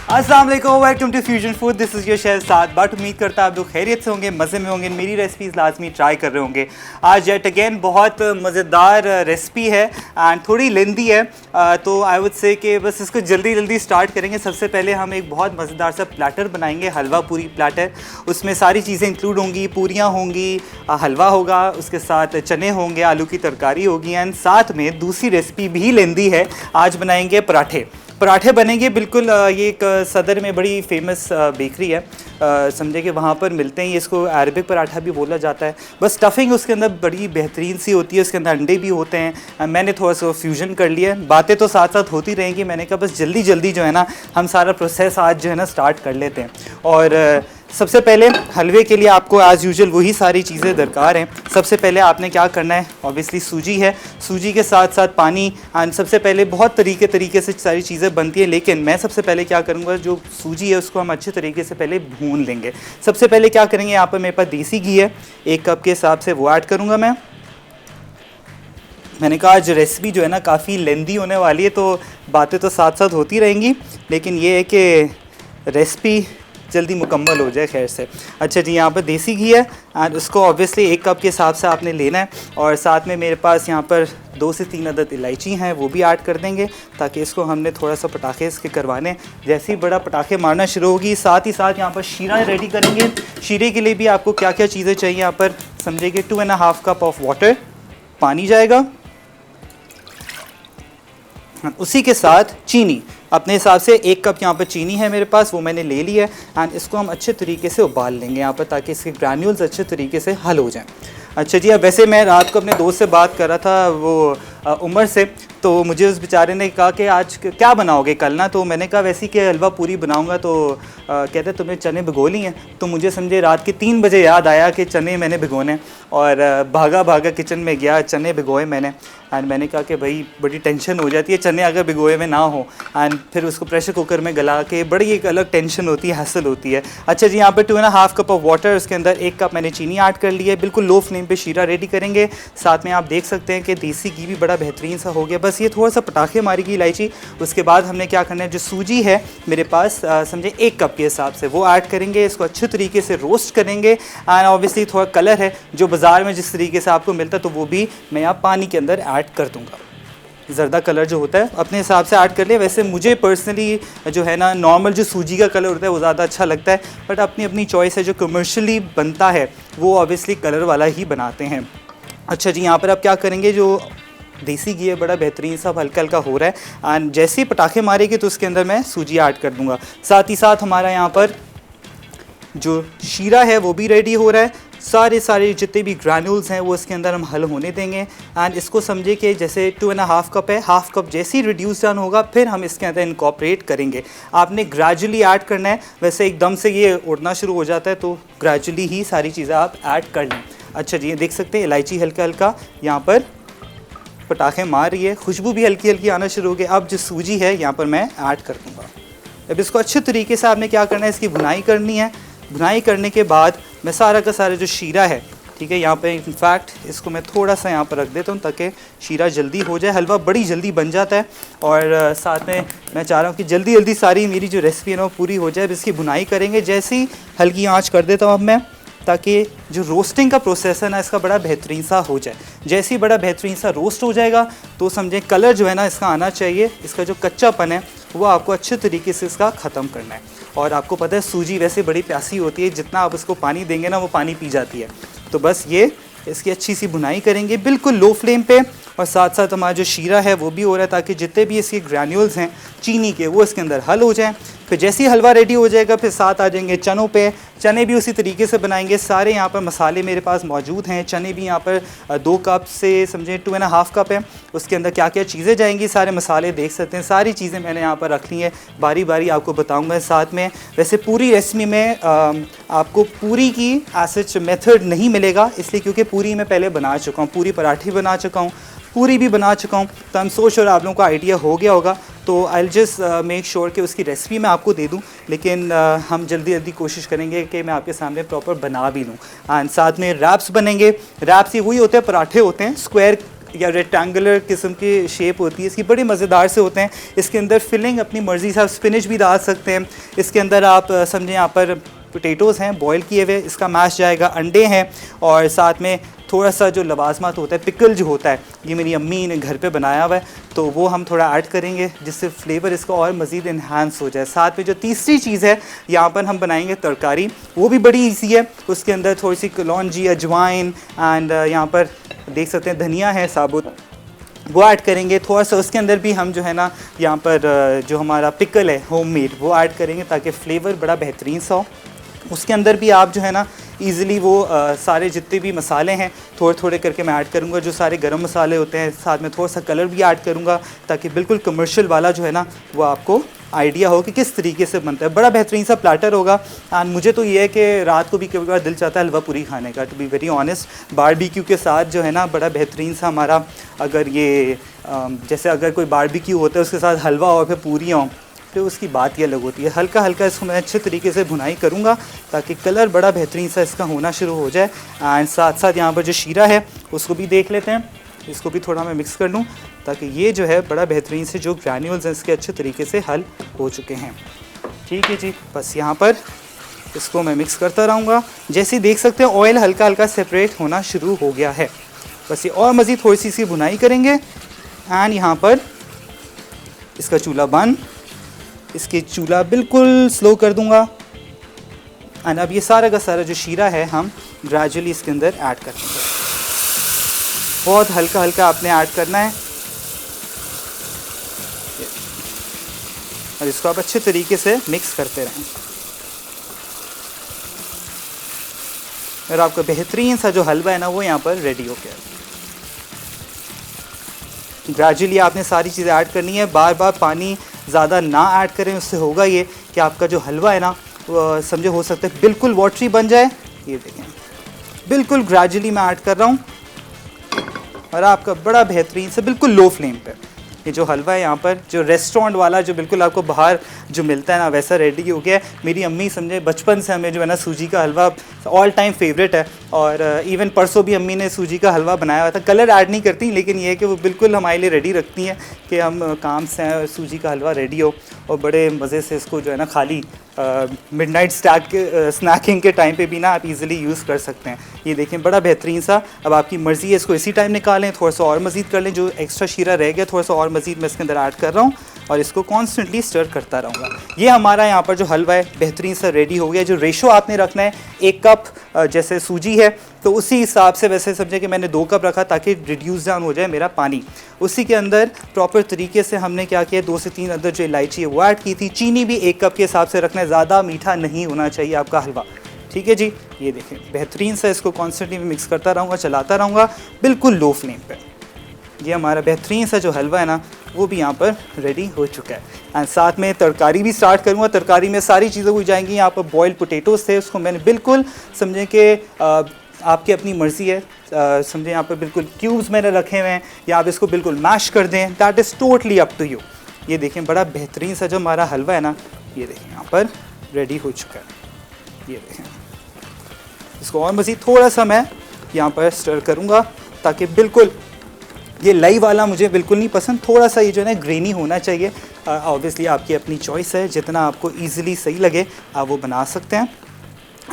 अस्सलाम वालेकुम, welcome to Fusion Food. This is your chef Saad. But उम्मीद करता है आप लोग खैरियत से होंगे, मज़े में होंगे, मेरी रेसिपीज़ लाजमी ट्राई कर रहे होंगे। आज एट अगेन बहुत मज़ेदार रेसिपी है एंड थोड़ी लेंदी है, तो आई वुड से कि बस इसको जल्दी जल्दी स्टार्ट करेंगे। सबसे पहले हम एक बहुत मज़ेदार सा प्लेटर बनाएंगे, हलवा पूरी प्लेटर। उसमें सारी चीज़ें इंक्लूड होंगी, पूरियाँ होंगी, हलवा होगा, उसके साथ चने होंगे, आलू की तरकारी होगी एंड साथ में दूसरी रेसिपी भी लेंदी है। आज बनाएंगे पराठे। पराठे बनेंगे बिल्कुल, ये एक सदर में बड़ी फेमस बेकरी है, समझे कि वहाँ पर मिलते हैं। इसको अरबिक पराठा भी बोला जाता है। बस स्टफिंग उसके अंदर बड़ी बेहतरीन सी होती है, उसके अंदर अंडे भी होते हैं। मैंने थोड़ा सा फ्यूजन कर लिया। बातें तो साथ साथ होती रहेंगी, मैंने कहा बस जल्दी जल्दी जो है ना हम सारा प्रोसेस आज जो है ना स्टार्ट कर लेते हैं। और सबसे पहले हलवे के लिए आपको एज़ यूजुअल वही सारी चीज़ें दरकार हैं। सबसे पहले आपने क्या करना है, ऑब्वियसली सूजी है, सूजी के साथ साथ पानी एंड सबसे पहले बहुत तरीके से सारी चीज़ें बनती हैं, लेकिन मैं सबसे पहले क्या करूँगा, जो सूजी है उसको हम अच्छे तरीके से पहले भून लेंगे। सबसे पहले क्या करेंगे, यहाँ पर मेरे पास देसी घी है, 1 कप के हिसाब से वो ऐड करूँगा मैं। मैंने कहा आज रेसिपी जो है ना काफ़ी लेंदी होने वाली है, तो बातें तो साथ साथ होती रहेंगी, लेकिन ये है कि रेसिपी जल्दी मुकम्मल हो जाए खैर से। अच्छा जी, यहाँ पर देसी घी है एंड उसको ऑब्वियसली 1 कप के हिसाब से आपने लेना है। और साथ में मेरे पास यहाँ पर 2 से 3 अदद इलायची हैं, वो भी ऐड कर देंगे, ताकि इसको हमने थोड़ा सा पटाखे इसके करवाने। जैसे ही बड़ा पटाखे मारना शुरू होगी, साथ ही साथ यहाँ पर शीरा रेडी करेंगे। शीरे के लिए भी आपको क्या क्या चीज़ें चाहिए, यहाँ पर समझिए कि 2.5 कप ऑफ वाटर, पानी जाएगा, उसी के साथ चीनी अपने हिसाब से 1 कप यहाँ पर चीनी है मेरे पास, वो मैंने ले ली है एंड इसको हम अच्छे तरीके से उबाल लेंगे यहाँ पर, ताकि इसके ग्रैन्यूल्स अच्छे तरीके से हल हो जाएं। अच्छा जी, अब वैसे मैं रात को अपने दोस्त से बात कर रहा था, वो उमर से, तो मुझे उस बेचारे ने कहा कि आज क्या बनाओगे कल ना, तो मैंने कहा वैसे कि हलवा पूरी बनाऊंगा, तो कहते तुमने चने भिगो ली हैं। तो मुझे समझे रात के 3 बजे याद आया कि चने मैंने भिगोने, और भागा भागा किचन में गया, चने भिगोए मैंने। एंड मैंने कहा कि भाई बड़ी टेंशन हो जाती है चने अगर भिगोए में ना हो, एंड फिर उसको प्रेशर कुकर में गला के बड़ी एक अलग टेंशन होती है, हसल होती है। अच्छा जी, यहाँ पर 2.5 कप ऑफ वाटर, उसके अंदर 1 कप मैंने चीनी ऐड कर ली है। बिल्कुल लो फ्लेम पे शीरा रेडी करेंगे। साथ में आप देख सकते हैं कि देसी घी भी बड़ा बेहतरीन सा हो गया। बस ये थोड़ा सा पटाखे मारेगी इलायची। उसके बाद हमने क्या करना है, जो सूजी है मेरे पास समझे 1 कप के हिसाब से, वो ऐड करेंगे। इसको अच्छे तरीके से रोस्ट करेंगे एंड ऑब्वियसली थोड़ा कलर है जो बाज़ार में जिस तरीके से आपको मिलता है, तो वो भी मैं यहाँ पानी के अंदर ऐड कर दूँगा। ज़र्दा कलर जो होता है अपने हिसाब से ऐड कर ले। वैसे मुझे पर्सनली जो है ना नॉर्मल जो सूजी का कलर होता है वो ज़्यादा अच्छा लगता है, बट अपनी अपनी चॉइस है। जो कमर्शियली बनता है वो ऑब्वियसली कलर वाला ही बनाते हैं। अच्छा जी, यहाँ पर आप क्या करेंगे, जो देसी घी है बड़ा बेहतरीन सा हल्का हल्का हो रहा है एंड जैसे ही पटाखे मारेंगे तो उसके अंदर मैं सूजी ऐड कर दूँगा। साथ ही साथ हमारा यहाँ पर जो शीरा है वो भी रेडी हो रहा है। सारे जितने भी ग्रैन्यूल्स हैं वो इसके अंदर हम हल होने देंगे एंड इसको समझे कि जैसे 2.5 कप है, 1/2 कप जैसे ही रिड्यूस डाउन होगा फिर हम इसके अंदर इनकॉर्पोरेट करेंगे। आपने ग्रेजुअली ऐड करना है, वैसे एकदम से ये उड़ना शुरू हो जाता है, तो ग्रेजुअली ही सारी चीज़ें आप ऐड कर लें। अच्छा जी, ये देख सकते हैं इलायची हल्का हल्का यहाँ पर पटाखे मार रही है, खुशबू भी हल्की हल्की आना शुरू हो गई। अब जो सूजी है यहाँ पर मैं ऐड कर दूँगा। अब इसको अच्छे तरीके से आपने क्या करना है, इसकी भुनाई करनी है। भुनाई करने के बाद मैं सारा का सारा जो शीरा है, ठीक है, यहाँ पे इनफैक्ट इसको मैं थोड़ा सा यहाँ पर रख देता हूँ ताकि शीरा जल्दी हो जाए। हलवा बड़ी जल्दी बन जाता है और साथ में मैं चाह रहा हूँ कि जल्दी जल्दी सारी मेरी जो रेसिपी है ना वो पूरी हो जाए। अब इसकी भुनाई करेंगे, जैसे ही हल्की आँच कर देता हूँ अब मैं, ताकि जो रोस्टिंग का प्रोसेस है ना इसका बड़ा बेहतरीन सा हो जाए। जैसे ही बड़ा बेहतरीन सा रोस्ट हो जाएगा तो समझें कलर जो है ना इसका आना चाहिए, इसका जो कच्चापन है वो आपको अच्छे तरीके से इसका ख़त्म करना है। और आपको पता है सूजी वैसे बड़ी प्यासी होती है, जितना आप उसको पानी देंगे ना वो पानी पी जाती है। तो बस ये इसकी अच्छी सी भुनाई करेंगे बिल्कुल लो फ्लेम पे, और साथ साथ हमारा जो शीरा है वो भी हो रहा है, ताकि जितने भी इसके ग्रैन्यूल्स हैं चीनी के वो इसके अंदर हल हो जाएं। फिर जैसे ही हलवा रेडी हो जाएगा फिर साथ आ जाएंगे चनों पे। चने भी उसी तरीके से बनाएंगे। सारे यहाँ पर मसाले मेरे पास मौजूद हैं। चने भी यहाँ पर 2 कप से समझे 2.5 कप है, उसके अंदर क्या क्या चीज़ें जाएंगी सारे मसाले देख सकते हैं। सारी चीज़ें मैंने यहाँ पर रख ली हैं, बारी बारी आपको बताऊँगा साथ में। वैसे पूरी रेसिपी में आपको पूरी की एज मेथड नहीं मिलेगा, इसलिए क्योंकि पूरी मैं पहले बना चुका हूँ, पूरी पराठे बना चुका हूँ, पूरी भी बना चुका हूँ। तो हम सोच और आप लोगों को आइडिया हो गया होगा, तो I will just make sure कि उसकी रेसिपी मैं आपको दे दूँ, लेकिन हम जल्दी जल्दी कोशिश करेंगे कि मैं आपके सामने प्रॉपर बना भी लूँ। एंड साथ में रैप्स बनेंगे। रैप्स ये वही होते हैं, पराठे होते हैं, स्क्वायर या रेक्टेंगुलर किस्म की शेप होती है इसकी, बड़े मज़ेदार से होते हैं। इसके अंदर फिलिंग अपनी मर्ज़ी से आप स्पिनच भी डाल सकते हैं। इसके अंदर आप समझें यहाँ पर पोटैटोज़ हैं बॉयल किए हुए, इसका मैश जाएगा, अंडे हैं और साथ में थोड़ा सा जो लवाजमात होता है, पिकल जो होता है, ये मेरी अम्मी ने घर पे बनाया हुआ है, तो वो हम थोड़ा ऐड करेंगे जिससे फ्लेवर इसका और मज़ीद इन्हांस हो जाए। साथ में जो तीसरी चीज़ है यहाँ पर हम बनाएंगे तरकारी, वो भी बड़ी ईजी है। उसके अंदर थोड़ी सी कलौंजी, अजवाइन एंड यहाँ पर देख सकते हैं धनिया है साबुत, वो ऐड करेंगे। थोड़ा सा उसके अंदर भी हम जो है ना यहाँ पर जो हमारा पिकल है होममेड वो ऐड करेंगे ताकि फ्लेवर बड़ा बेहतरीन सा हो। उसके अंदर भी आप जो है ना ईज़िली वो सारे जितने भी मसाले हैं थोड़े थोड़े करके मैं ऐड करूँगा, जो सारे गरम मसाले होते हैं, साथ में थोड़ा सा कलर भी ऐड करूँगा ताकि बिल्कुल कमर्शियल वाला जो है ना वो आपको आइडिया हो कि किस तरीके से बनता है। बड़ा बेहतरीन सा प्लाटर होगा। एंड मुझे तो ये है कि रात को भी कभी बार दिल चाहता है हलवा पूरी खाने का, to be very honest. Barbecue के साथ जो है ना बड़ा बेहतरीन सा हमारा, अगर ये जैसे अगर कोई बारबेक्यू होता है उसके साथ हलवा और फिर पूरी हों, फिर उसकी बात ही अलग होती है। हल्का हल्का इसको मैं अच्छे तरीके से भुनाई करूँगा ताकि कलर बड़ा बेहतरीन सा इसका होना शुरू हो जाए। एंड साथ साथ यहाँ पर जो शीरा है उसको भी देख लेते हैं, इसको भी थोड़ा मैं मिक्स कर लूँ ताकि ये जो है बड़ा बेहतरीन से जो ग्रैन्यूल्स हैं इसके अच्छे तरीके से हल हो चुके हैं। ठीक है जी, बस यहाँ पर इसको मैं मिक्स करता रहूँगा। जैसे ही देख सकते हैं ऑयल हल्का हल्का सेपरेट होना शुरू हो गया है, बस ये और मज़ीद थोड़ी सी इसकी भुनाई करेंगे। एंड यहाँ पर इसका चूल्हा बंद, इसकी चूल्हा बिल्कुल स्लो कर दूंगा। एंड अब ये सारा का सारा जो शीरा है हम ग्रेजुअली इसके अंदर ऐड कर देंगे। बहुत हल्का हल्का आपने ऐड करना है और इसको आप अच्छे तरीके से मिक्स करते रहें। और आपका बेहतरीन सा जो हलवा है ना वो यहाँ पर रेडी हो गया। ग्रेजुअली आपने सारी चीज़ें ऐड करनी है, बार बार पानी ज़्यादा ना ऐड करें, उससे होगा ये कि आपका जो हलवा है ना समझे हो सकता है बिल्कुल वाटरी बन जाए। ये देखें बिल्कुल ग्रेजुअली मैं ऐड कर रहा हूँ और आपका बड़ा बेहतरीन से बिल्कुल लो फ्लेम पे ये जो हलवा है यहाँ पर जो रेस्टोरेंट वाला जो बिल्कुल आपको बाहर जो मिलता है ना वैसा रेडी हो गया है। मेरी अम्मी समझे बचपन से हमें जो है ना सूजी का हलवा ऑल टाइम फेवरेट है और इवन परसों भी अम्मी ने सूजी का हलवा बनाया हुआ था। कलर ऐड नहीं करती लेकिन ये है कि वो बिल्कुल हमारे लिए रेडी रखती हैं कि हम काम से हैं और सूजी का हलवा रेडी हो और बड़े मज़े से इसको जो है ना खाली मिडनाइट स्नैकिंग के टाइम पे भी ना आप इजीली यूज़ कर सकते हैं। ये देखें बड़ा बेहतरीन सा। अब आपकी मर्ज़ी है इसको इसी टाइम निकालें, थोड़ा सा और मज़ीद कर लें, जो एक्स्ट्रा शीरा रह गया थोड़ा सा और मज़ीद मैं इसके अंदर ऐड कर रहा हूँ और इसको कॉन्स्टेंटली स्टर करता रहूँगा। ये हमारा यहाँ पर जो हलवा है बेहतरीन सा रेडी हो गया। जो रेशो आपने रखना है 1 कप जैसे सूजी है तो उसी हिसाब से वैसे समझे कि मैंने 2 कप रखा ताकि रिड्यूस डाउन हो जाए मेरा पानी। उसी के अंदर प्रॉपर तरीके से हमने क्या किया 2 से 3 अदर जो इलायची है वो ऐड की थी। चीनी भी 1 कप के हिसाब से रखना है, ज़्यादा मीठा नहीं होना चाहिए आपका हलवा। ठीक है जी, ये देखें बेहतरीन सा इसको कॉन्स्टेंटली मिक्स करता रहूँगा, चलाता रहूँगा बिल्कुल लो फ्लेम पर। ये हमारा बेहतरीन सा जो हलवा है ना वो भी यहाँ पर रेडी हो चुका है। एंड साथ में तरकारी भी स्टार्ट करूँगा। तरकारी में सारी चीज़ें हो जाएंगी। यहाँ पर बॉइल्ड पोटैटोज़ थे उसको मैंने बिल्कुल समझें कि आपकी अपनी मर्ज़ी है, समझें यहाँ पर बिल्कुल क्यूब्स मैंने रखे हुए हैं या आप इसको बिल्कुल मैश कर दें, that is totally up to you. ये देखें बड़ा बेहतरीन सा जो हमारा हलवा है ना ये देखें यहाँ पर रेडी हो चुका है। ये देखें इसको और मज़ीद थोड़ा सा मैं यहाँ पर स्टर करूँगा ताकि बिल्कुल ये लाई वाला मुझे बिल्कुल नहीं पसंद, थोड़ा सा ये जो है ना ग्रेनी होना चाहिए। ऑब्वियसली आपकी अपनी चॉइस है, जितना आपको इजीली सही लगे आप वो बना सकते हैं।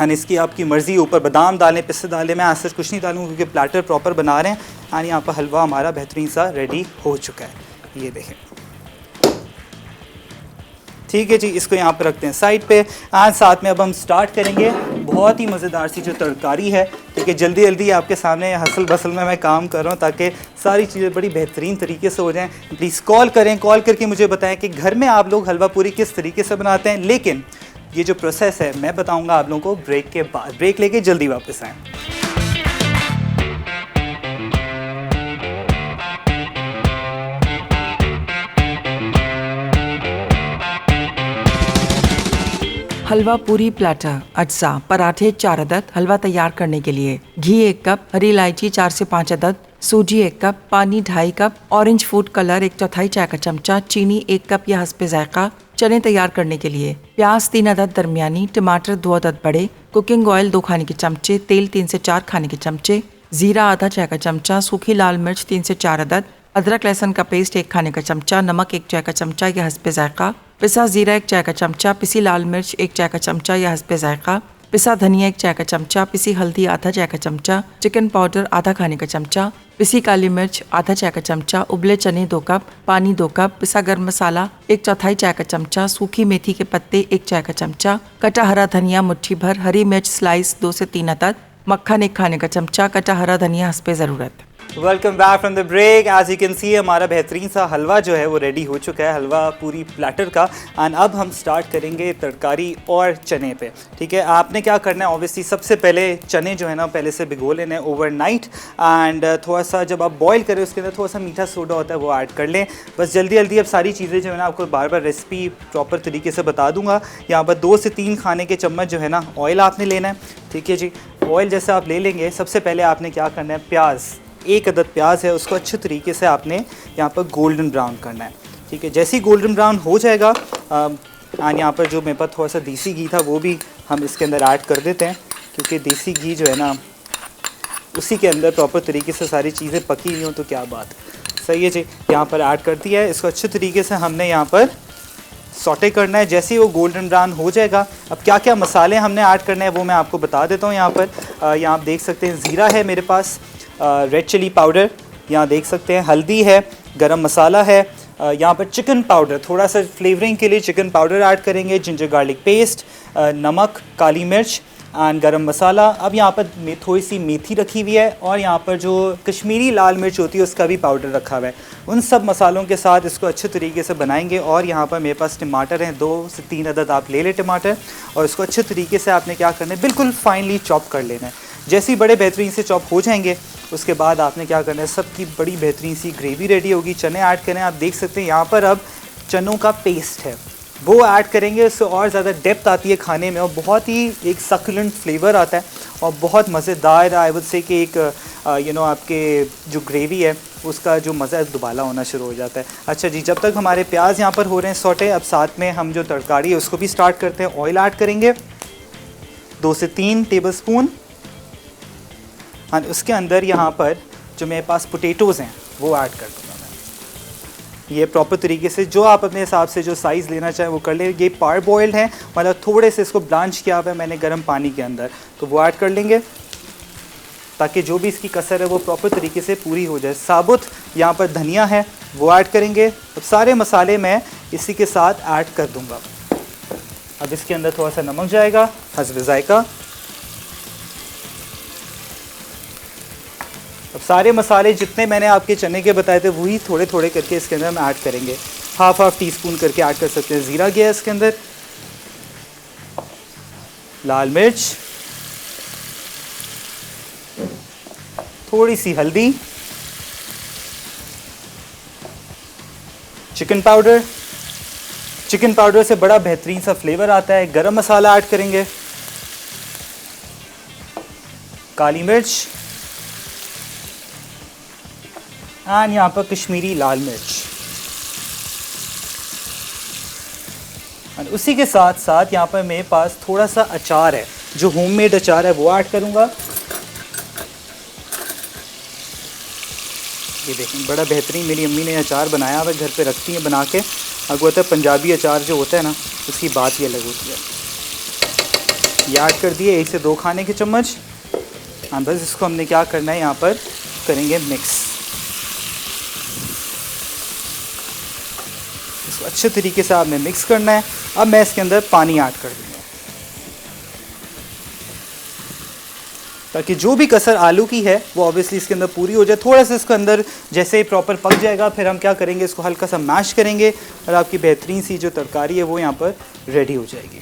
एंड इसकी आपकी मर्ज़ी, ऊपर बादाम डालें पिस्ते डालें, मैं आज कुछ नहीं डालूँगा क्योंकि प्लेटर प्रॉपर बना रहे हैं। एंड यहाँ पर हलवा हमारा बेहतरीन सा रेडी हो चुका है। ये देखें ठीक है जी, इसको यहाँ पर रखते हैं साइड पे। एंड साथ में अब हम स्टार्ट करेंगे बहुत ही मज़ेदार सी जो तरकारी है। ठीक है, जल्दी जल्दी आपके सामने हसल बसल में मैं काम कर रहा हूँ ताकि सारी चीज़ें बड़ी बेहतरीन तरीके से हो जाएं। प्लीज़ कॉल करें, कॉल करके मुझे बताएं कि घर में आप लोग हलवा पूरी किस तरीके से बनाते हैं। लेकिन ये जो प्रोसेस है मैं बताऊँगा आप लोगों को ब्रेक के बाद। ब्रेक लेके जल्दी वापस आएँ। हलवा पूरी प्लेटर, अज्जा, पराठे 4 अदद। हलवा तैयार करने के लिए घी 1 कप, हरी इलायची 4 से 5 अदद, सूजी 1 कप, पानी 2.5 कप, ऑरेंज फूड कलर 1/4 चाय का चमचा, चीनी 1 कप या हस्बे जायका। चने तैयार करने के लिए प्याज 3 अदद दरमियानी, टमाटर 2 अदद बड़े, कुकिंग ऑयल 2 खाने के चमचे, तेल 3 से 4 खाने के चमचे, जीरा आधा चाय का चमचा, सूखी लाल मिर्च 3 से 4 अदद, अदरक लहसुन का पेस्ट 1 खाने का चमचा, नमक 1 चाय का चमचा या हस्बे जायका, पिसा जीरा 1 चाय का चमचा, पिसी लाल मिर्च 1 चाय का चमचा या हस्बे जायका, पिसा धनिया 1 चाय का चमचा, पिसी हल्दी आधा चाय का चमचा, चिकन पाउडर आधा खाने का चमचा, पिसी काली मिर्च आधा चाय का चमचा, उबले चने 2 कप, पानी 2 कप, पिसा गर्म मसाला 1/4 चाय का चमचा, सूखी मेथी के पत्ते 1 चाय का चमचा, कटा हरा धनिया मुट्ठी भर, हरी मिर्च स्लाइस 2 से 3 अदद, मक्खन 1 खाने का चमचा, कटा हरा धनिया हस्बे ज़रूरत। Welcome back from the break. As you can see हमारा बेहतरीन सा हलवा जो है वो रेडी हो चुका है, हलवा पूरी प्लेटर का। एंड अब हम स्टार्ट करेंगे तरकारी और चने पे। ठीक है, आपने क्या करना है, ऑब्वियसली सबसे पहले चने जो है ना पहले से भिगो लेने हैं ओवरनाइट। एंड थोड़ा सा जब आप बॉईल करें उसके अंदर थोड़ा सा मीठा सोडा होता है वो ऐड कर लें। बस जल्दी जल्दी अब सारी चीज़ें जो है ना आपको बार बार रेसिपी प्रॉपर तरीके से बता दूंगा। यहाँ पर 2 से 3 खाने के चम्मच जो है ना ऑयल आपने लेना है। ठीक है जी, ऑयल जैसे आप ले लेंगे, सबसे पहले आपने क्या करना है, प्याज 1 अदद प्याज है उसको अच्छे तरीके से आपने यहाँ पर गोल्डन ब्राउन करना है। ठीक है, जैसे ही गोल्डन ब्राउन हो जाएगा एंड यहाँ पर जो मेरे पास थोड़ा सा देसी घी था वो भी हम इसके अंदर ऐड कर देते हैं, क्योंकि देसी घी जो है ना उसी के अंदर प्रॉपर तरीके से सारी चीज़ें पकी हुई हों तो क्या बात। सही है जी, यहाँ पर ऐड कर दिया है। इसको अच्छे तरीके से हमने यहाँ पर सॉटे करना है। जैसे ही वो गोल्डन ब्राउन हो जाएगा, अब क्या क्या मसाले हमने ऐड करने हैं वो मैं आपको बता देता हूँ। यहाँ पर यहाँ आप देख सकते हैं ज़ीरा है मेरे पास, रेड चिली पाउडर यहाँ देख सकते हैं, हल्दी है, गरम मसाला है, यहाँ पर चिकन पाउडर थोड़ा सा फ्लेवरिंग के लिए चिकन पाउडर ऐड करेंगे, जिंजर गार्लिक पेस्ट, नमक, काली मिर्च एंड गरम मसाला। अब यहाँ पर थोड़ी सी मेथी रखी हुई है और यहाँ पर जो कश्मीरी लाल मिर्च होती है उसका भी पाउडर रखा हुआ है। उन सब मसालों के साथ इसको अच्छे तरीके से बनाएंगे। और यहाँ पर मेरे पास टमाटर हैं, 2 से 3 अदद आप ले लें टमाटर, और इसको अच्छे तरीके से आपने क्या करना है, बिल्कुल फाइनली चॉप कर लेना है। जैसे ही बड़े बेहतरीन से चॉप हो जाएंगे उसके बाद आपने क्या करना है, सबकी बड़ी बेहतरीन सी ग्रेवी रेडी होगी। चने ऐड करें, आप देख सकते हैं यहाँ पर अब चनों का पेस्ट है वो ऐड करेंगे, उससे और ज़्यादा डेप्थ आती है खाने में और बहुत ही एक सक्लेंट फ्लेवर आता है और बहुत मज़ेदार। आई वुड से कि एक आपके जो ग्रेवी है उसका जो मज़ा है दुबाला होना शुरू हो जाता है। अच्छा जी, जब तक हमारे प्याज यहाँ पर हो रहे हैं सॉटे, अब साथ में हम जो तरकारी है उसको भी स्टार्ट करते हैं। ऑयल ऐड करेंगे 2 से 3 टेबलस्पून और उसके अंदर यहाँ पर जो मेरे पास पोटैटोज़ हैं वो ऐड कर दूँगा मैं। ये प्रॉपर तरीके से जो आप अपने हिसाब से जो साइज़ लेना चाहें वो कर लें। ये पार बॉइल्ड है, मतलब थोड़े से इसको ब्लांच किया हुआ है मैंने गर्म पानी के अंदर, तो वो ऐड कर लेंगे ताकि जो भी इसकी कसर है वो प्रॉपर तरीके से पूरी हो जाए। साबुत यहाँ पर धनिया है वो ऐड करेंगे। अब सारे मसाले मैं इसी के साथ ऐड कर दूँगा। अब इसके अंदर थोड़ा सा नमक जाएगा हस्बे जायका। अब सारे मसाले जितने मैंने आपके चने के बताए थे वही थोड़े थोड़े करके इसके अंदर हम ऐड करेंगे। हाफ टीस्पून करके ऐड कर सकते हैं। ज़ीरा गया इसके अंदर, लाल मिर्च, थोड़ी सी हल्दी, चिकन पाउडर। चिकन पाउडर से बड़ा बेहतरीन सा फ्लेवर आता है। गरम मसाला ऐड करेंगे, काली मिर्च एंड यहाँ पर कश्मीरी लाल मिर्च। और उसी के साथ साथ यहाँ पर मेरे पास थोड़ा सा अचार है, जो होममेड अचार है वो ऐड करूँगा। ये देखें बड़ा बेहतरीन मेरी अम्मी ने अचार बनाया हुआ, घर पे रखती हैं बना के। अब होता है पंजाबी अचार जो होता है ना, उसकी बात ही अलग होती है। ये ऐड कर दिए 1 से 2 खाने के चम्मच। हाँ, बस इसको हमने क्या करना है, यहाँ पर करेंगे मिक्स। इसको अच्छे तरीके से आपने मिक्स करना है। अब मैं इसके अंदर पानी ऐड कर दूँगा ताकि जो भी कसर आलू की है वो ऑब्वियसली इसके अंदर पूरी हो जाए। थोड़ा सा इसके अंदर जैसे ही प्रॉपर पक जाएगा फिर हम क्या करेंगे, इसको हल्का सा मैश करेंगे और आपकी बेहतरीन सी जो तरकारी है वो यहाँ पर रेडी हो जाएगी।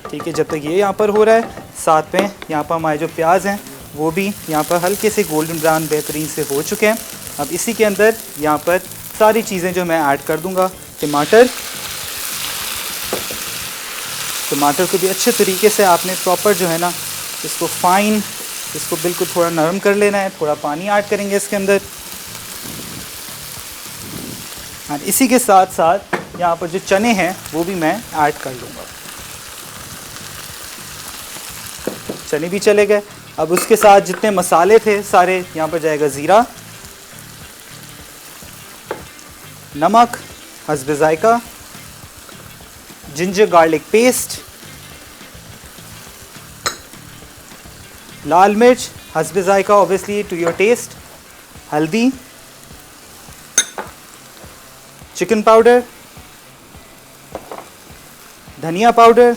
ठीक है, जब तक ये यहाँ पर हो रहा है, साथ में यहाँ पर हमारे जो प्याज हैं वो भी यहाँ पर हल्के से गोल्डन ब्राउन बेहतरीन से हो चुके हैं। अब इसी के अंदर यहाँ पर सारी चीज़ें जो मैं ऐड कर दूँगा, टमाटर को भी अच्छे तरीके से आपने प्रॉपर जो है ना इसको फाइन, इसको बिल्कुल थोड़ा नरम कर लेना है। थोड़ा पानी ऐड करेंगे इसके अंदर और इसी के साथ साथ यहाँ पर जो चने हैं वो भी मैं ऐड कर लूँगा। चने भी चले गए। अब उसके साथ जितने मसाले थे सारे, यहाँ पर जाएगा ज़ीरा, नमक हस्बे ज़ायका, जिंजर गार्लिक पेस्ट, लाल मिर्च हस्बे ज़ायका ऑब्वियसली टू योर टेस्ट, हल्दी, चिकन पाउडर, धनिया पाउडर,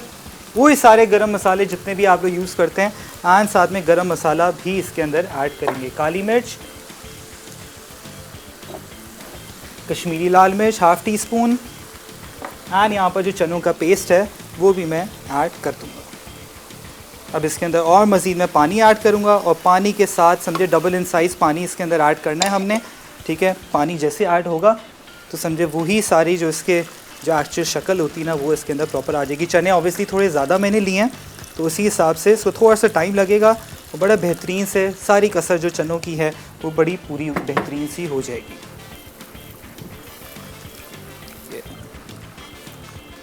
वो सारे गरम मसाले जितने भी आप लोग यूज़ करते हैं, एंड साथ में गरम मसाला भी इसके अंदर ऐड करेंगे। काली मिर्च, कश्मीरी लाल मिर्च हाफ़ टी स्पून, एंड यहाँ पर जो चनों का पेस्ट है वो भी मैं ऐड कर दूँगा। अब इसके अंदर और मज़ीद मैं पानी ऐड करूँगा, और पानी के साथ समझे डबल इन साइज़ पानी इसके अंदर ऐड करना है हमने, ठीक है। पानी जैसे ऐड होगा तो समझे वही सारी जो इसके जो एक्चुअल शक्ल होती है ना वो इसके अंदर प्रॉपर आ जाएगी। चने ऑब्वियसली थोड़े ज़्यादा मैंने लिए हैं तो उसी हिसाब से इसको थोड़ा सा टाइम लगेगा, और बड़ा बेहतरीन से सारी कसर जो चनों की है वो बड़ी पूरी बेहतरीन सी हो जाएगी।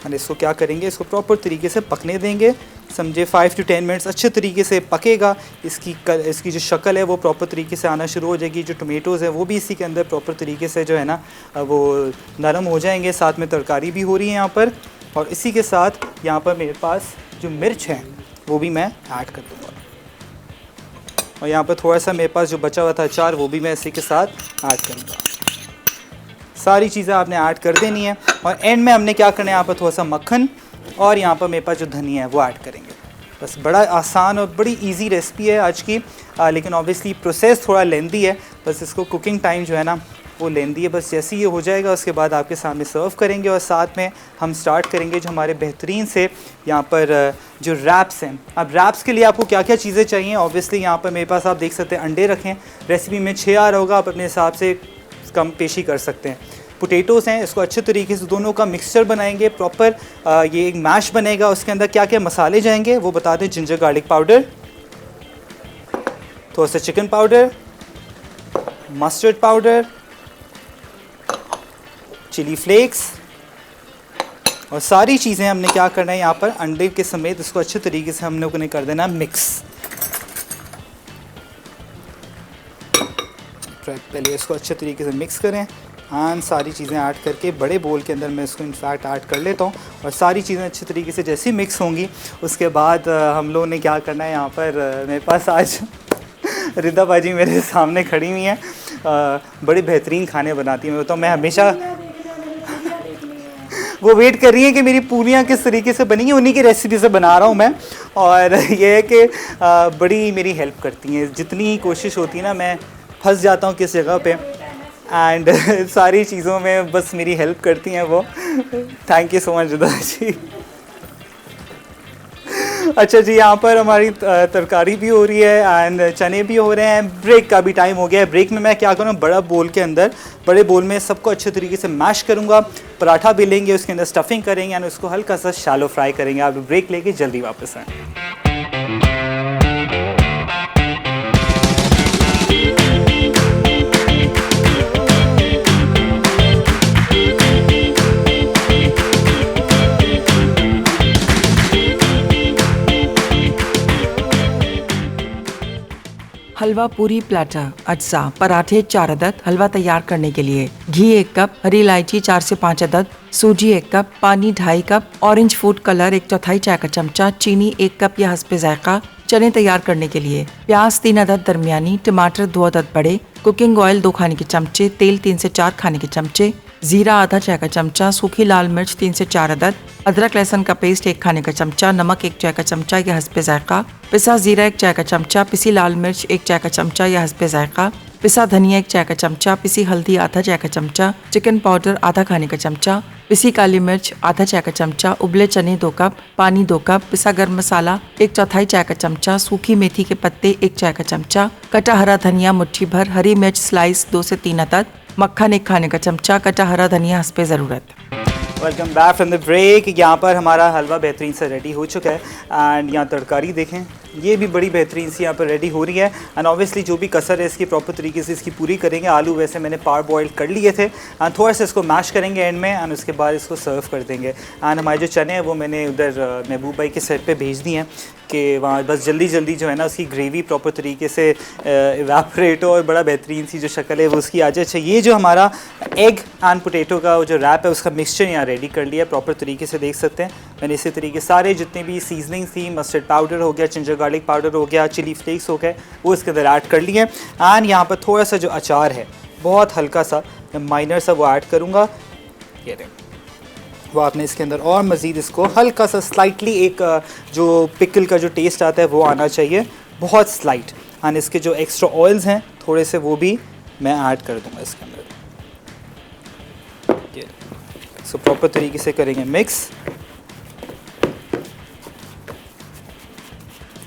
और इसको क्या करेंगे, इसको प्रॉपर तरीके से पकने देंगे, समझे 5 to 10 मिनट्स अच्छे तरीके से पकेगा। इसकी जो शक्ल है वो प्रॉपर तरीके से आना शुरू हो जाएगी। जो टोमेटोज़ है वो भी इसी के अंदर प्रॉपर तरीके से जो है ना वो नरम हो जाएंगे। साथ में तरकारी भी हो रही है यहाँ पर, और इसी के साथ यहाँ पर मेरे पास जो मिर्च है वो भी मैं ऐड कर दूँगा, और यहाँ पर थोड़ा सा मेरे पास जो बचा हुआ था अचार वो भी मैं इसी के साथ ऐड करूँगा। सारी चीज़ें आपने ऐड कर देनी है, और एंड में हमने क्या करना है, यहाँ पर थोड़ा सा मक्खन और यहाँ पर मेरे पास जो धनिया है वो ऐड करेंगे। बस बड़ा आसान और बड़ी इजी रेसिपी है आज की, लेकिन ऑब्वियसली प्रोसेस थोड़ा लेंदी है, बस इसको कुकिंग टाइम जो है ना वो लेंदी है। बस जैसे ये हो जाएगा उसके बाद आपके सामने सर्व करेंगे, और साथ में हम स्टार्ट करेंगे जो हमारे बेहतरीन से यहाँ पर जो रैप्स हैं। अब रैप्स के लिए आपको क्या क्या चीज़ें चाहिए, ऑब्वियसली यहाँ पर मेरे पास आप देख सकते हैं अंडे रखें, रेसिपी में 6 आ रहा होगा, आप अपने हिसाब से कम पेशी कर सकते हैं। पोटैटोज़ हैं, इसको अच्छे तरीके से दोनों का मिक्सचर बनाएंगे प्रॉपर, ये एक मैश बनेगा। उसके अंदर क्या क्या मसाले जाएंगे वो बता दें, जिंजर गार्लिक पाउडर, थोड़ा सा chicken powder, mustard powder, chilli flakes, और सारी चीज़ें हमने क्या करना है यहाँ पर अंडे के समेत इसको अच्छे तरीके से हम लोगों ने कर देना मिक्स। पहले इसको अच्छे तरीके से मिक्स करें, एंड सारी चीज़ें ऐड करके बड़े बोल के अंदर मैं इसको इनफैक्ट ऐड कर लेता हूँ, और सारी चीज़ें अच्छे तरीके से जैसे ही मिक्स होंगी उसके बाद हम लोगों ने क्या करना है, यहाँ पर मेरे पास आज रिदा बाजी मेरे सामने खड़ी हुई हैं, बड़े बेहतरीन खाने बनाती हैं। तो मैं हमेशा वो वेट कर रही है कि मेरी पूरियाँ किस तरीके से बनी हैं, उन्हीं की रेसिपी से बना रहा हूँ मैं, और ये है कि बड़ी मेरी हेल्प करती हैं। जितनी कोशिश होती है ना, मैं फंस जाता हूँ किस जगह पे, एंड सारी चीज़ों में बस मेरी हेल्प करती हैं वो। थैंक यू सो मच रिदा जी। अच्छा जी, यहाँ पर हमारी तरकारी भी हो रही है एंड चने भी हो रहे हैं। ब्रेक का भी टाइम हो गया है। ब्रेक में मैं क्या करूँ, बड़ा बोल के अंदर, बड़े बोल में सबको अच्छे तरीके से मैश करूँगा। पराठा भी लेंगे, उसके अंदर स्टफिंग करेंगे एंड उसको हल्का सा शैलो फ्राई करेंगे। आप ब्रेक लेके जल्दी वापस आएँ। हलवा पूरी प्लेटर, अज्जा, पराठे 4 अदद। हलवा तैयार करने के लिए घी 1 कप, हरी इलायची 4 से 5 अदद, सूजी 1 कप, पानी 2.5 कप, ऑरेंज फूड कलर 1/4 चाय का चमचा, चीनी 1 कप या हस्बे जायका। चने तैयार करने के लिए प्याज 3 अदद दरमियानी, टमाटर 2 अदद बड़े, कुकिंग ऑयल 2 खाने के चमचे, तेल 3 से 4 खाने के चमचे, जीरा आधा चाय का चमचा, सूखी लाल मिर्च 3 से 4 अदद, अदरक लहसुन का पेस्ट 1 खाने का चमचा, नमक 1 चाय का चमचा या हस्बे जायका, पिसा जीरा 1 चाय का चमचा, पिसी लाल मिर्च 1 चाय का चमचा या हस्बे जायका, पिसा धनिया 1 चाय का चमचा, पिसी हल्दी आधा चाय का चमचा, चिकन पाउडर आधा खाने का चमचा, पिसी काली मिर्च आधा चाय का चमचा, उबले चने 2 कप, पानी 2 कप, पिसा गर्म मसाला 1/4 चाय का चमचा, सूखी मेथी के पत्ते 1 चाय का चमचा, कटा हरा धनिया मुट्ठी भर, हरी मिर्च स्लाइस 2 से 3 अदद, मक्खन 1 खाने का चमचा, कटा हरा धनिया हस्बे ज़रूरत। Welcome back from the break. यहाँ पर हमारा हलवा बेहतरीन से रेडी हो चुका है एंड यहाँ तरकारी देखें ये भी बड़ी बेहतरीन सी यहाँ पर रेडी हो रही है। एंड ऑब्वियसली जो भी कसर है इसकी प्रॉपर तरीके से इसकी पूरी करेंगे। आलू वैसे मैंने पार बॉयल कर लिए थे एंड थोड़ा सा इसको मैश करेंगे एंड में, एंड उसके बाद इसको सर्व कर देंगे। एंड हमारे जो चने हैं वो मैंने उधर महबूब भाई के सेट पे भेज दिए हैं कि वहाँ बस जल्दी जल्दी जो है ना उसकी ग्रेवी प्रॉपर तरीके से इवेपोरेट हो और बड़ा बेहतरीन सी जो शक्ल है वो उसकी आ जाए। अच्छा, ये जो हमारा एग एंड पोटैटो का जो रैप है उसका मिक्सचर यहाँ रेडी कर लिया प्रॉपर तरीके से, देख सकते हैं। मैंने इसी तरीके सारे जितने भी सीजनिंग थी, मस्टर्ड पाउडर हो गया, जिंजर गार्लिक पाउडर हो गया, चिली फ्लेक्स हो गए, वो इसके अंदर ऐड कर लिए। एंड यहाँ पर थोड़ा सा जो अचार है बहुत हल्का सा माइनर सा वो ऐड करूँगा, ये देखें वो आपने इसके अंदर और मज़ीद इसको हल्का सा स्लाइटली एक जो पिकल का जो टेस्ट आता है वो आना चाहिए, बहुत स्लाइट। एंड इसके जो एक्स्ट्रा ऑयल्स हैं थोड़े से वो भी मैं ऐड कर दूंगा इसके अंदर। इसको प्रॉपर तरीके से करेंगे मिक्स।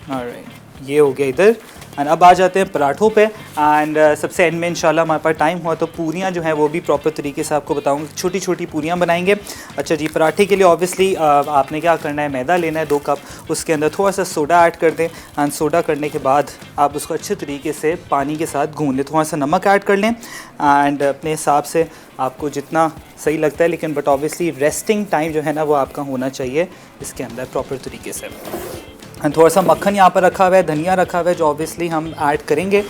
ऑलराइट, ये हो गया इधर। एंड अब आ जाते हैं पराठों पे। एंड सबसे एंड में इंशाल्लाह हमारे पास टाइम हुआ तो पूरियाँ जो हैं वो भी प्रॉपर तरीके से आपको बताऊंगा, छोटी छोटी पूरियाँ बनाएंगे। अच्छा जी, पराठे के लिए ऑब्वियसली आपने क्या करना है, मैदा लेना है 2 कप, उसके अंदर थोड़ा सा सोडा ऐड कर दें। एंड सोडा करने के बाद आप उसको अच्छे तरीके से पानी के साथ गूंद लें, थोड़ा सा नमक ऐड कर लें एंड अपने हिसाब से आपको जितना सही लगता है, लेकिन बट ऑब्वियसली रेस्टिंग टाइम जो है ना वो आपका होना चाहिए इसके अंदर प्रॉपर तरीके से। एंड थोड़ा सा मक्खन यहाँ पर रखा हुआ है, धनिया रखा हुआ है जो ऑब्वियसली हम ऐड करेंगे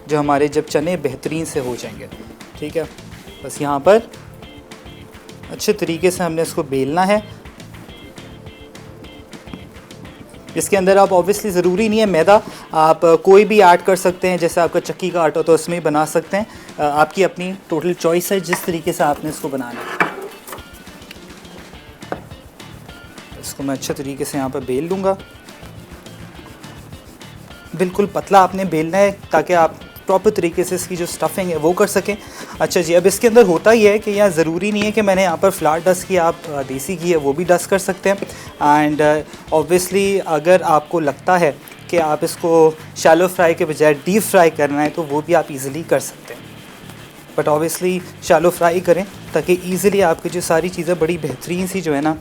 जो हमारे जब चने बेहतरीन से हो जाएंगे। ठीक है, बस यहाँ पर अच्छे तरीके से हमने इसको बेलना है। इसके अंदर आप ऑब्वियसली ज़रूरी नहीं है मैदा, आप कोई भी ऐड कर सकते हैं, जैसे आपका चक्की का आटा तो उसमें ही बना सकते हैं। आपकी अपनी टोटल चॉइस है जिस तरीके से आपने इसको बनाना है। इसको मैं अच्छे तरीके से यहाँ पर बेल लूँगा, बिल्कुल पतला आपने बेलना है ताकि आप प्रॉपर तरीके से इसकी जो स्टफिंग है वो कर सकें। अच्छा जी, अब इसके अंदर होता ही है कि यहाँ ज़रूरी नहीं है कि मैंने यहाँ पर फ्लार डस्ट किया, आप देसी घी है वो भी डस्ट कर सकते हैं। एंड ऑब्वियसली अगर आपको लगता है कि आप इसको शैलो फ्राई के बजाय डीप फ्राई करना है तो वो भी आप इजीली कर सकते हैं, बट ऑब्वियसली शैलो फ्राई करें ताकि इजीली आपकी जो सारी चीज़ें बड़ी बेहतरीन सी जो है ना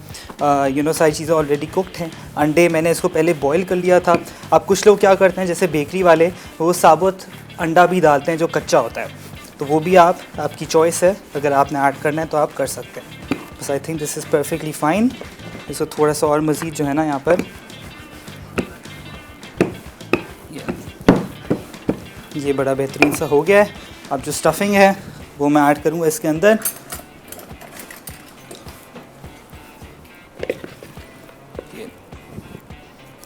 सारी चीज़ें ऑलरेडी कुकड हैं। अंडे मैंने इसको पहले बॉईल कर लिया था। अब कुछ लोग क्या करते हैं जैसे बेकरी वाले, वो साबुत अंडा भी डालते हैं जो कच्चा होता है, तो वो भी आपकी चॉइस है, अगर आपने ऐड करना है तो आप कर सकते हैं। बस I think this is perfectly fine. इसको थोड़ा सा और मज़ीद जो है ना यहाँ पर ये बड़ा बेहतरीन सा हो गया है। अब जो स्टफिंग है वो मैं ऐड करूँगा इसके अंदर।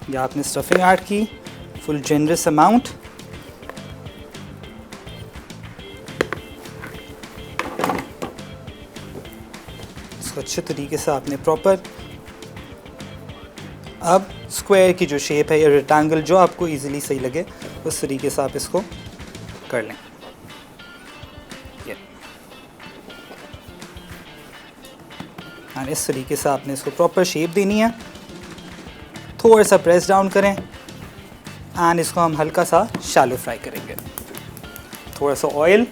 ये आपने स्टफिंग ऐड की फुल जेनरस अमाउंट। इसको अच्छे तरीके से आपने प्रॉपर, अब स्क्वायर की जो शेप है या रेक्टेंगल जो आपको इजीली सही लगे उस तरीके से आप इसको कर लें। और इस तरीके से आपने इसको प्रॉपर शेप देनी है। थोड़ा सा प्रेस डाउन करें एंड इसको हम हल्का सा शैलो फ्राई करेंगे। थोड़ा सा ऑयल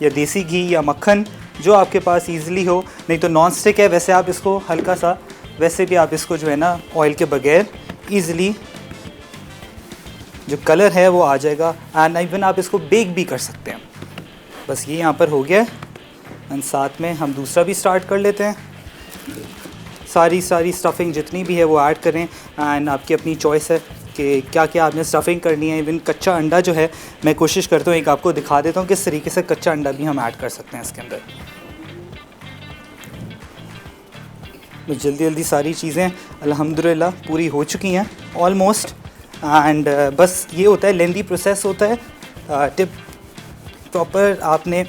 या देसी घी या मक्खन जो आपके पास इजीली हो, नहीं तो नॉन स्टिक है, वैसे आप इसको हल्का सा, वैसे भी आप इसको जो है ना ऑयल के बगैर इजीली जो कलर है वो आ जाएगा। एंड इवन आप इसको बेक भी कर सकते हैं। बस ये यहाँ पर हो गया एंड साथ में हम दूसरा भी स्टार्ट कर लेते हैं। सारी स्टफिंग जितनी भी है वो ऐड करें एंड आपकी अपनी चॉइस है कि क्या क्या आपने स्टफिंग करनी है। इवन कच्चा अंडा जो है मैं कोशिश करता हूँ, एक आपको दिखा देता हूँ किस तरीके से कच्चा अंडा भी हम ऐड कर सकते हैं इसके अंदर। तो जल्दी सारी चीज़ें अल्हम्दुलिल्लाह पूरी हो चुकी हैं ऑलमोस्ट। एंड बस ये होता है, लेंदी प्रोसेस होता है। टिप प्रॉपर आपने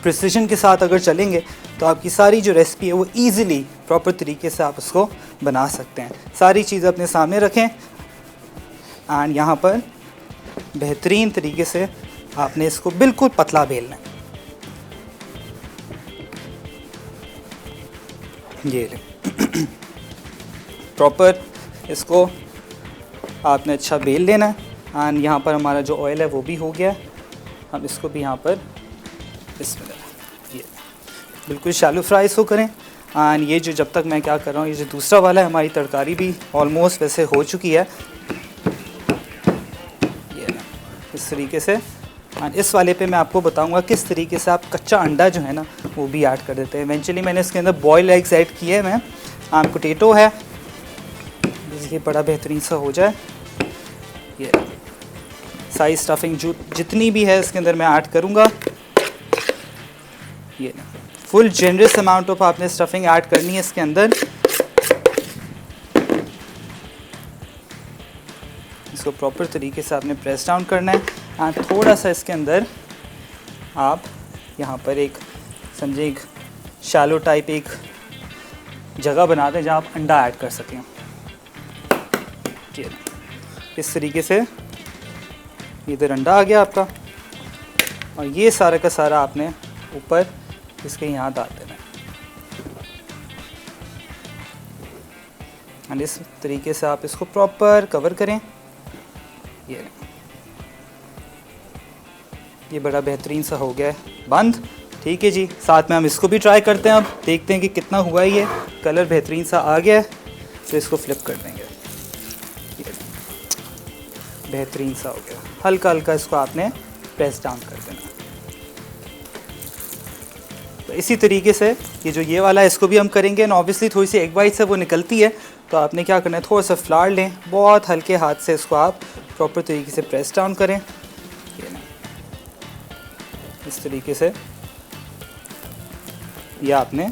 प्रिसिजन के साथ अगर चलेंगे तो आपकी सारी जो रेसिपी है वो इजीली प्रॉपर तरीके से आप उसको बना सकते हैं। सारी चीज़ें अपने सामने रखें एंड यहाँ पर बेहतरीन तरीके से आपने इसको बिल्कुल पतला बेलना है। ये ले प्रॉपर इसको आपने अच्छा बेल लेना है। एंड यहाँ पर हमारा जो ऑयल है वो भी हो गया है। हम इसको भी यहाँ पर बिस्मिल्लाह ये बिल्कुल शैलो फ्राई इसको करें एंड ये जो जब तक मैं क्या कर रहा हूँ, ये जो दूसरा वाला है, हमारी तरकारी भी ऑलमोस्ट वैसे हो चुकी है, ये ना इस तरीके से। एंड इस वाले पे मैं आपको बताऊंगा किस तरीके से आप कच्चा अंडा जो है ना वो भी ऐड कर देते हैं। इवेंचुअली मैंने इसके अंदर बॉयल एग्स ऐड किए हैं मैं, एंड पोटैटो है, ये बड़ा बेहतरीन सा हो जाए। ये सारी स्टफिंग जो जितनी भी है इसके अंदर मैं ऐड करूँगा। ये ना फुल जनरस अमाउंट ऑफ आपने स्टफिंग ऐड करनी है इसके अंदर। इसको प्रॉपर तरीके से आपने प्रेस डाउन करना है, एंड थोड़ा सा इसके अंदर आप यहाँ पर एक समझे एक शैलो टाइप एक जगह बना दें जहाँ आप अंडा ऐड कर सकें। ये इस तरीके से इधर अंडा आ गया आपका, और ये सारा का सारा आपने ऊपर इसके यहाँ डाल देना है। एंड इस तरीके से आप इसको प्रॉपर कवर करें। ये बड़ा बेहतरीन सा हो गया है बंद। ठीक है जी, साथ में हम इसको भी ट्राई करते हैं, अब देखते हैं कि कितना हुआ है। ये कलर बेहतरीन सा आ गया है, तो इसको फ्लिप कर देंगे। ये बेहतरीन सा हो गया, हल्का हल्का इसको आपने प्रेस डाउन कर देना। तो इसी तरीके से ये जो ये वाला है इसको भी हम करेंगे। एंड ऑब्वियसली थोड़ी सी एग वाइट से वो निकलती है, तो आपने क्या करना है, थोड़ा सा फ्लावर लें, बहुत हल्के हाथ से इसको आप प्रॉपर तरीके से प्रेस डाउन करें। ये ना इस तरीके से ये आपने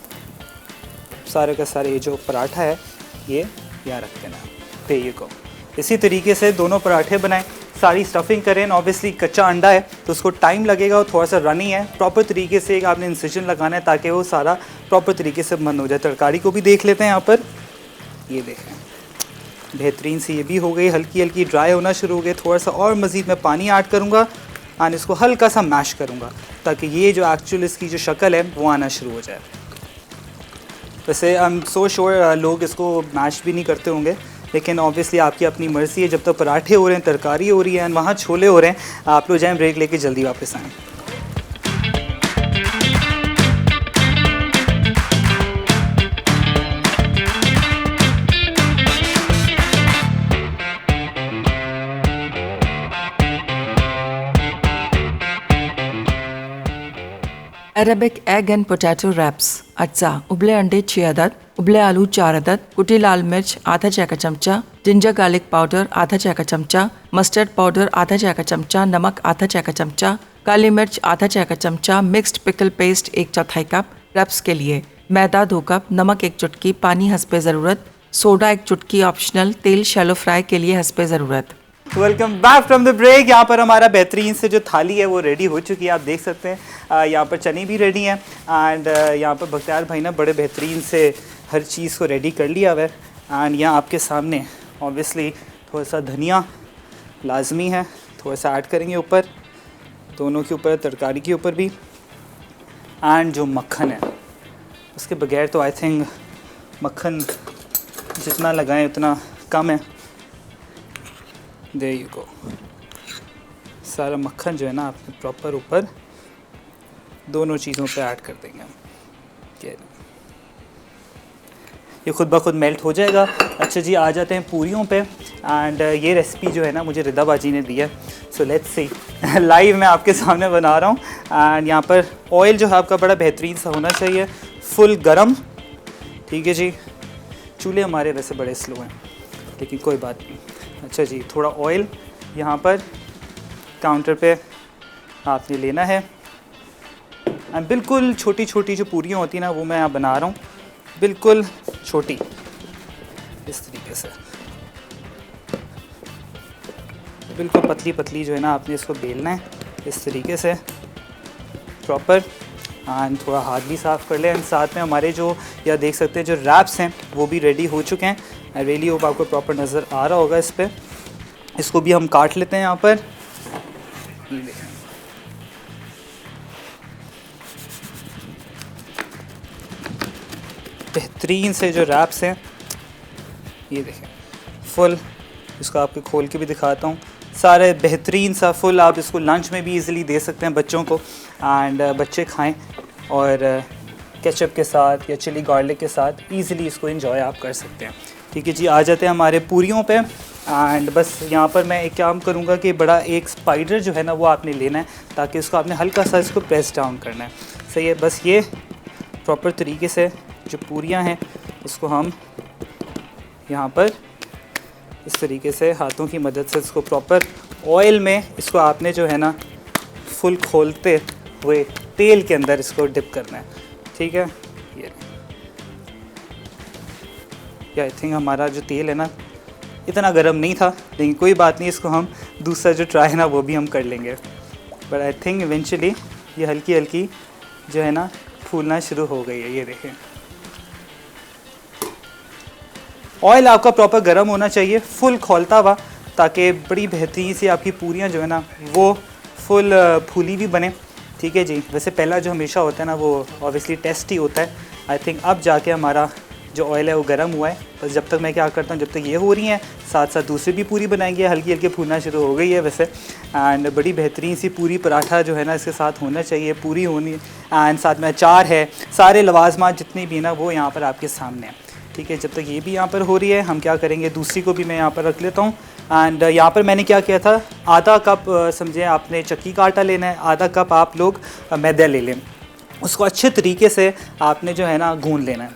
सारे का सारे ये जो पराठा है ये यहाँ रख देना पे ये को। इसी तरीके से दोनों पराठे बनाएं, सारी स्टफिंग करें। ऑब्वियसली कच्चा अंडा है तो उसको टाइम लगेगा, और थोड़ा सा रनी है, प्रॉपर तरीके से एक आपने इंसिजन लगाना है ताकि वो सारा प्रॉपर तरीके से बंद हो जाए। तरकारी को भी देख लेते हैं यहाँ पर, ये देखें बेहतरीन सी ये भी हो गई, हल्की हल्की ड्राई होना शुरू हो गई। थोड़ा सा और मज़ीद मैं पानी ऐड करूँगा और इसको हल्का सा मैश करूँगा ताकि ये जो एक्चुअल इसकी जो शक्ल है वो आना शुरू हो जाए। वैसे आई एम सो श्योर लोग इसको मैश भी नहीं करते होंगे, लेकिन ऑब्वियसली आपकी अपनी मर्ज़ी है। जब तक पराठे हो रहे हैं, तरकारी हो रही है, एंड वहाँ छोले हो रहे हैं, आप लोग जाएँ ब्रेक लेके जल्दी वापस आएँ। Arabic egg and potato wraps अज्जा, उबले अंडे 6 अदद, उबले आलू 4 अदद, कुटी लाल मिर्च आधा चाय का चमचा, जिंजर गार्लिक पाउडर आधा चाय का चमचा, मस्टर्ड पाउडर आधा चाय का चमचा, नमक आधा चाय का चमचा, काली मिर्च आधा चाय का चमचा, mixed pickle paste 1/4 cup. Wraps के लिए मैदा 2 कप, नमक 1 चुटकी, पानी हस्बे ज़रूरत, सोडा 1 चुटकी ऑप्शनल, तेल शैलो फ्राई के लिए हस्बे ज़रूरत। Welcome back from the break. यहाँ पर हमारा बेहतरीन से जो थाली है वो रेडी हो चुकी है, आप देख सकते हैं। यहाँ पर चने भी रेडी हैं, एंड यहाँ पर बख्तियार भाई ने बड़े बेहतरीन से हर चीज़ को रेडी कर लिया हुआ है। एंड यहाँ आपके सामने ऑब्वियसली थोड़ा सा धनिया लाजमी है, थोड़ा सा ऐड करेंगे ऊपर, दोनों के ऊपर, तरकारी के ऊपर भी। एंड जो मक्खन है उसके बगैर तो आई थिंक मक्खन जितना लगाएं उतना कम है। देयर यू गो, सारा मक्खन जो है ना आपने प्रॉपर ऊपर दोनों चीज़ों पे ऐड कर देंगे हम। ये खुद ब खुद मेल्ट हो जाएगा। अच्छा जी, आ जाते हैं पूरियों पे। एंड ये रेसिपी जो है ना मुझे रिदा बाजी ने दी है, सो लेट्स सी। लाइव मैं आपके सामने बना रहा हूँ। एंड यहाँ पर ऑयल जो है आपका बड़ा बेहतरीन सा होना चाहिए, फुल गरम। ठीक है जी, चूल्हे हमारे वैसे बड़े स्लो हैं लेकिन कोई बात नहीं। अच्छा जी, थोड़ा ऑयल यहाँ पर काउंटर पे आपने लेना है। एंड बिल्कुल छोटी छोटी जो पूरियाँ होती हैं ना वो मैं यहाँ बना रहा हूँ, बिल्कुल छोटी, इस तरीके से बिल्कुल पतली पतली जो है ना आपने इसको बेलना है इस तरीके से प्रॉपर। एंड थोड़ा हाथ भी साफ़ कर लें। एंड साथ में हमारे जो या देख सकते हैं जो रैप्स हैं वो भी रेडी हो चुके हैं। आई रियली होप आपको प्रॉपर नज़र आ रहा होगा इस पर। इसको भी हम काट लेते हैं यहाँ पर। ये देखें, बेहतरीन से जो रैप्स हैं, ये देखें फुल। इसको आपको खोल के भी दिखाता हूँ। सारे बेहतरीन सा फुल, आप इसको लंच में भी इजीली दे सकते हैं बच्चों को, एंड बच्चे खाएं और केचप के साथ या चिली गार्लिक के साथ ईज़िली इसको इंजॉय आप कर सकते हैं। ठीक है जी, आ जाते हैं हमारे पूरियों पे। एंड बस यहाँ पर मैं एक काम करूँगा कि बड़ा एक स्पाइडर जो है ना वो आपने लेना है, ताकि उसको आपने हल्का सा इसको प्रेस डाउन करना है। सही है, बस ये प्रॉपर तरीके से जो पूरियाँ हैं उसको हम यहाँ पर इस तरीके से हाथों की मदद से इसको प्रॉपर ऑयल में इसको आपने जो है ना फुल खोलते हुए तेल के अंदर इसको डिप करना है। ठीक है, ये आई थिंक हमारा जो तेल है ना इतना गर्म नहीं था, लेकिन कोई बात नहीं, इसको हम दूसरा जो ट्राई है ना वो भी हम कर लेंगे। बट आई थिंक इवेंचुअली ये हल्की हल्की जो है ना फूलना शुरू हो गई है। ये देखें, ऑयल आपका प्रॉपर गर्म होना चाहिए, फुल खोलता हुआ, ताकि बड़ी बेहतरीन सी आपकी पूरियाँ जो है ना वो फुल फूली भी बने। ठीक है जी, वैसे पहला जो हमेशा होता है ना वो ऑब्वियसली टेस्ट ही होता है। आई थिंक अब जाके हमारा जो ऑयल है वो गर्म हुआ है। बस जब तक मैं क्या करता हूँ, जब तक ये हो रही हैं साथ साथ दूसरी भी पूरी बनाएंगे, हल्की हल्की फूलना शुरू हो गई है वैसे। एंड बड़ी बेहतरीन सी पूरी पराठा जो है ना इसके साथ होना चाहिए, पूरी होनी, एंड साथ में अचार है, सारे लवाजमात जितनी भी ना वो यहाँ पर आपके सामने हैं। ठीक है, जब तक ये भी यहाँ पर हो रही है हम क्या करेंगे, दूसरी को भी मैं यहाँ पर रख लेता हूँ। एंड यहाँ पर मैंने क्या किया था, आधा कप समझें आपने चक्की का आटा लेना है, आधा कप आप लोग मैदा ले लें, उसको अच्छे तरीके से आपने जो है ना गूंद लेना है।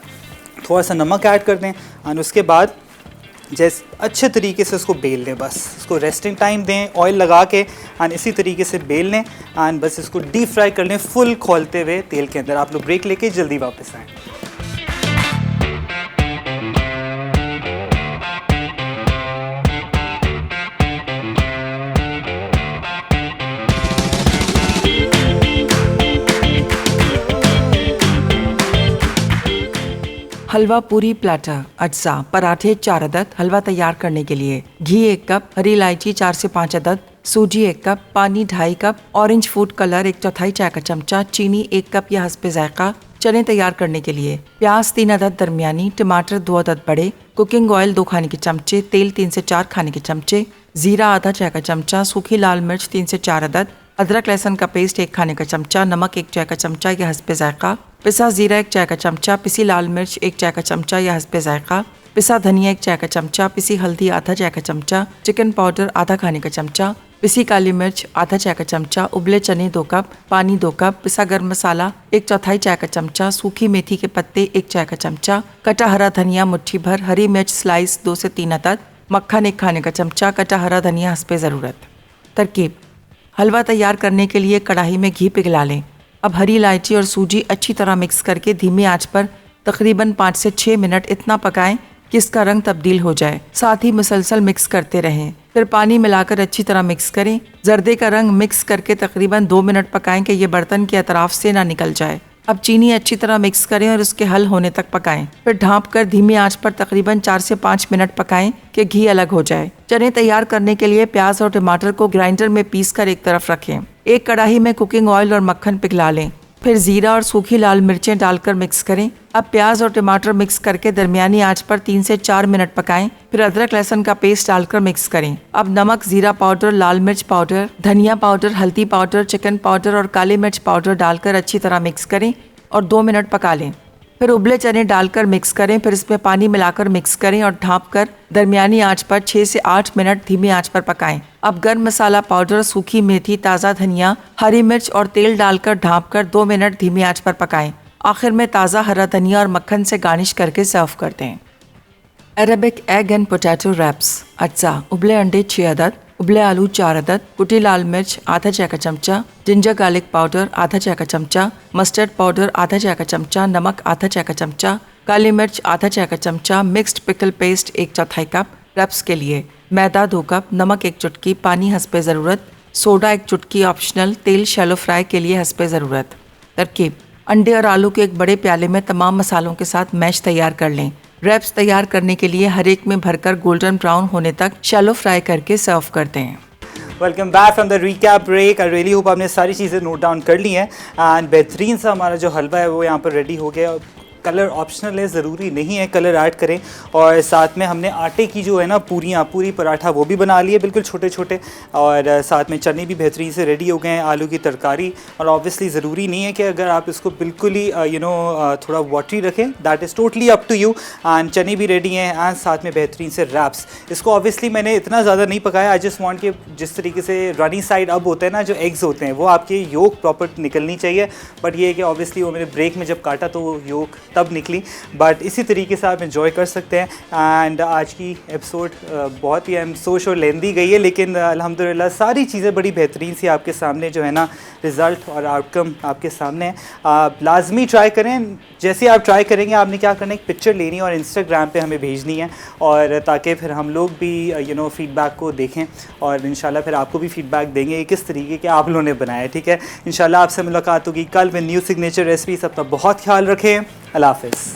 थोड़ा सा नमक ऐड कर दें और उसके बाद जैसे अच्छे तरीके से उसको बेल लें, बस इसको रेस्टिंग टाइम दें ऑयल लगा के, एंड इसी तरीके से बेल लें एंड बस इसको डीप फ्राई कर लें फुल खोलते हुए तेल के अंदर। आप लोग ब्रेक लेके जल्दी वापस आएँ। हलवा पूरी प्लेटर अज्जा पराठे 4 अदद। हलवा तैयार करने के लिए घी 1 कप, हरी इलायची 4 से 5 अदद, सूजी 1 कप, पानी 2.5 कप, ऑरेंज फूड कलर 1/4 चाय का चमचा, चीनी 1 कप या हस्बे जायका। चने तैयार करने के लिए प्याज 3 अदद दरमियानी, टमाटर 2 अदद बड़े, कुकिंग ऑयल 2 खाने के चमचे, तेल 3 से 4 खाने के चमचे, जीरा आधा चाय का चमचा, सूखी लाल मिर्च 3 से 4 अदद, अदरक लहसुन का पेस्ट 1 खाने का चमचा, नमक 1 चाय का चमचा या हस्बे जायका, पिसा जीरा 1 चाय का चमचा, पिसी लाल मिर्च 1 चाय का चमचा या हस्बे जायका, पिसा धनिया 1 चाय का चमचा, पिसी हल्दी आधा चाय का चमचा, चिकन पाउडर आधा खाने का चमचा, पिसी काली मिर्च आधा चाय का चमचा, उबले चने 2 कप, पानी 2 कप, पिसा गर्म मसाला 1/4 चाय का चमचा, सूखी मेथी के पत्ते 1 चाय का चमचा, कटा हरा धनिया मुट्ठी भर, हरी मिर्च स्लाइस 2 से 3 अदद, मक्खन 1 खाने का चमचा, कटा हरा धनिया हस्बे ज़रूरत। तरकीब: हलवा तैयार करने के लिए कढ़ाई में घी पिघला लें। अब हरी इलायची और सूजी अच्छी तरह मिक्स करके धीमी आंच पर तकरीबन 5 से 6 मिनट इतना पकाएं कि इसका रंग तब्दील हो जाए। साथ ही मुसलसल मिक्स करते रहें। फिर पानी मिलाकर अच्छी तरह मिक्स करें। जर्दे का रंग मिक्स करके तकरीबन 2 मिनट पकाएं कि ये बर्तन के अतराफ से ना निकल जाए। अब चीनी अच्छी तरह मिक्स करें और उसके हल होने तक पकाएं। फिर ढाँप कर धीमी आंच पर तकरीबन 4 से 5 मिनट पकाएं कि घी अलग हो जाए। चने तैयार करने के लिए प्याज और टमाटर को ग्राइंडर में पीस कर एक तरफ रखें। एक कढ़ाई में कुकिंग ऑयल और मक्खन पिघला लें। फिर जीरा और सूखी लाल मिर्चें डालकर मिक्स करें। अब प्याज और टमाटर मिक्स करके दरमियानी आंच पर 3 से 4 मिनट पकाएं। फिर अदरक लहसुन का पेस्ट डालकर मिक्स करें। अब नमक, जीरा पाउडर, लाल मिर्च पाउडर, धनिया पाउडर, हल्दी पाउडर, चिकन पाउडर और काली मिर्च पाउडर डालकर अच्छी तरह मिक्स करें और 2 मिनट पका लें। फिर उबले चने डालकर मिक्स करें। फिर इसमें पानी मिलाकर मिक्स करें और ढाँप कर दरमियानी आंच पर 6 से 8 मिनट धीमी आंच पर पकाएं। अब गर्म मसाला पाउडर, सूखी मेथी, ताज़ा धनिया, हरी मिर्च और तेल डालकर ढाँप कर 2 मिनट धीमी आंच पर पकाएं। आखिर में ताज़ा हरा धनिया और मक्खन से गार्निश करके सर्व कर दें। Arabic egg and potato wraps अज्जा उबले अंडे 6 अदद, उबले आलू 4 अदद, कुटी लाल मिर्च आधा चाय का चमचा, जिंजर गार्लिक पाउडर आधा चाय का चमचा, मस्टर्ड पाउडर आधा चाय का चमचा, नमक आधा चाय का चमचा, काली मिर्च आधा चाय का चमचा, mixed pickle paste 1/4 cup. Wraps के लिए मैदा 2 कप, नमक 1 चुटकी, पानी हस्बे ज़रूरत, सोडा 1 चुटकी ऑप्शनल, तेल शैलो फ्राई के लिए हस्बे ज़रूरत। तरकीब: अंडे और आलू के एक बड़े प्याले में तमाम मसालों के साथ मैश तैयार कर लें। रैप्स तैयार करने के लिए हर एक में भरकर गोल्डन ब्राउन होने तक शैलो फ्राई करके सर्व करते हैं। Welcome back from the recap break. I really hope आपने सारी चीज़ें नोट डाउन कर ली हैं एंड बेहतरीन सा हमारा जो हलवा है वो यहाँ पर रेडी हो गया। कलर ऑप्शनल है, ज़रूरी नहीं है कलर ऐड करें। और साथ में हमने आटे की जो है ना पूरी पराठा वो भी बना ली है बिल्कुल छोटे छोटे, और साथ में चने भी बेहतरीन से रेडी हो गए हैं, आलू की तरकारी। और ऑब्वियसली ज़रूरी नहीं है कि अगर आप इसको बिल्कुल ही थोड़ा वाटरी रखें, that is totally up to you. And चने भी रेडी हैं एंड साथ में बेहतरीन से रैप्स। इसको ऑब्वियसली मैंने इतना ज़्यादा नहीं पकाया, आई जस्ट वांट कि जिस तरीके से रनी साइड अब होता है ना, जो एग्स होते हैं वो आपके योक प्रॉपर निकलनी चाहिए। बट ये है कि ऑब्वियसली वो मैंने ब्रेक में जब काटा तो वो योक तब निकली, बट इसी तरीके से आप एंजॉय कर सकते हैं। एंड आज की एपिसोड बहुत ही आई एम सो श्योर लेंदी गई है, लेकिन अल्हम्दुलिल्लाह सारी चीज़ें बड़ी बेहतरीन सी आपके सामने जो है ना, रिज़ल्ट और आउटकम आपके सामने है। आप लाजमी ट्राई करें। जैसे आप ट्राई करेंगे आपने क्या करना है, एक पिक्चर लेनी है और इंस्टाग्राम पे हमें भेजनी है, और ताकि फिर हम लोग भी फीडबैक को देखें और इंशाल्लाह फिर आपको भी फीडबैक देंगे किस तरीके के आप लोगों ने बनाया। ठीक है, इंशाल्लाह आपसे मुलाकात होगी कल में न्यू सिग्नेचर रेसिपीज। अपना बहुत ख्याल रखें। अल्लाह हाफ़िज़।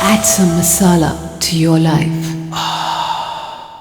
Add some masala to your life.